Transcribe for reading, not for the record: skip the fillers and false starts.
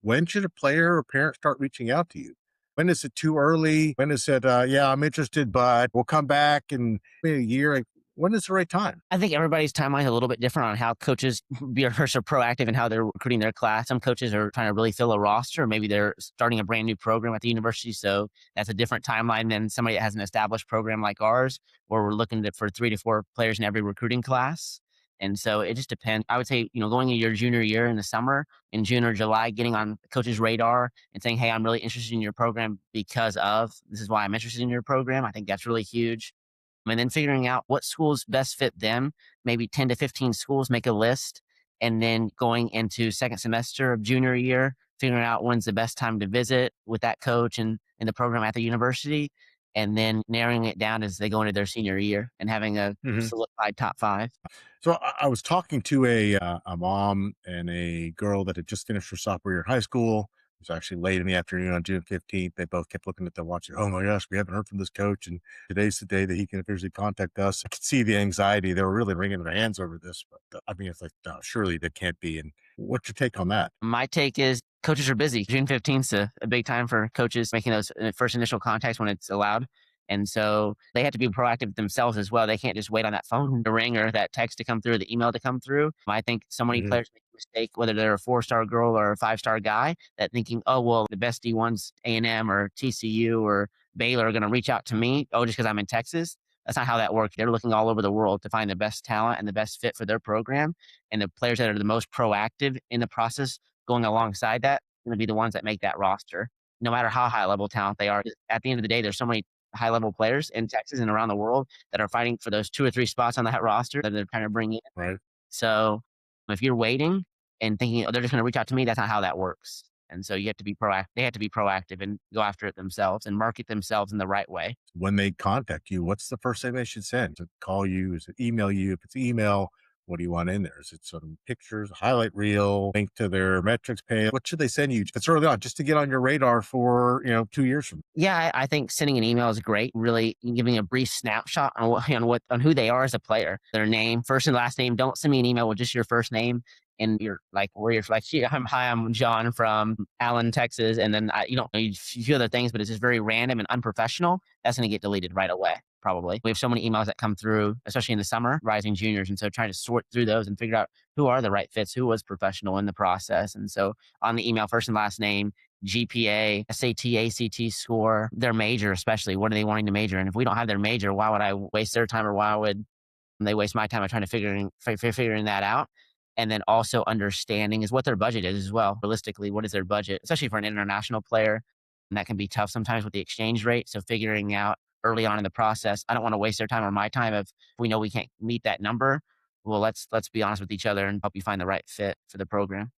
When should a player or parent start reaching out to you? When is it too early? When is it, yeah, I'm interested, but we'll come back in maybe a year? Like, when is the right time? I think everybody's timeline is a little bit different on how coaches are so proactive in how they're recruiting their class. Some coaches are trying to really fill a roster. Maybe they're starting a brand new program at the university. So that's a different timeline than somebody that has an established program like ours, where we're looking for 3 to 4 players in every recruiting class. And so it just depends. I would say, going in your junior year in the summer, in June or July, getting on the coach's radar and saying, hey, I'm really interested in your program because of this is why I'm interested in your program. I think that's really huge, and then figuring out what schools best fit them, maybe 10 to 15 schools, make a list, and then going into second semester of junior year, figuring out when's the best time to visit with that coach and in the program at the university, and then narrowing it down as they go into their senior year and having a Mhm. solidified top five. So I was talking to a mom and a girl that had just finished her sophomore year in high school. It was actually late in the afternoon on June 15th. They both kept looking at the watch. Oh my gosh, we haven't heard from this coach, and today's the day that he can officially contact us. I could see the anxiety. They were really wringing their hands over this, but I mean, it's like, surely that can't be. And what's your take on that? My take is coaches are busy. June 15th is a big time for coaches making those first initial contacts when it's allowed. And so they have to be proactive themselves as well. They can't just wait on that phone to ring or that text to come through, or the email to come through. I think so many Hmm. players make a mistake, whether they're a 4-star girl or a 5-star guy, that thinking, oh, well, the best D1s, A&M or TCU or Baylor are going to reach out to me. Oh, just because I'm in Texas. That's not how that works. They're looking all over the world to find the best talent and the best fit for their program. And the players that are the most proactive in the process going alongside that are going to be the ones that make that roster, no matter how high level talent they are. At the end of the day, there's so many high level players in Texas and around the world that are fighting for those 2 or 3 spots on that roster that they're trying to bring in. Right. So if you're waiting and thinking, oh, they're just going to reach out to me, that's not how that works. And so you have to be proactive. They have to be proactive and go after it themselves and market themselves in the right way. When they contact you, what's the first thing they should send? To call you? Is it email you? If it's email, what do you want in there? Is it some pictures, highlight reel, link to their metrics page? What should they send you if it's early on, just to get on your radar for 2 years from Yeah, I think sending an email is great. Really giving a brief snapshot on on who they are as a player, their name, first and last name. Don't send me an email with just your first name and your like where you're like, "Hey, I'm John from Allen, Texas," and then a few other things, but it's just very random and unprofessional. That's going to get deleted right away. Probably. We have so many emails that come through, especially in the summer, rising juniors. And so trying to sort through those and figure out who are the right fits, who was professional in the process. And so on the email, first and last name, GPA, SAT, ACT score, their major, especially. What are they wanting to major in? If we don't have their major, why would I waste their time, or why would they waste my time on trying to figuring that out? And then also understanding is what their budget is as well. Realistically, what is their budget, especially for an international player? And that can be tough sometimes with the exchange rate. So figuring out early on in the process, I don't want to waste their time or my time if we know we can't meet that number. Well, let's be honest with each other and help you find the right fit for the program.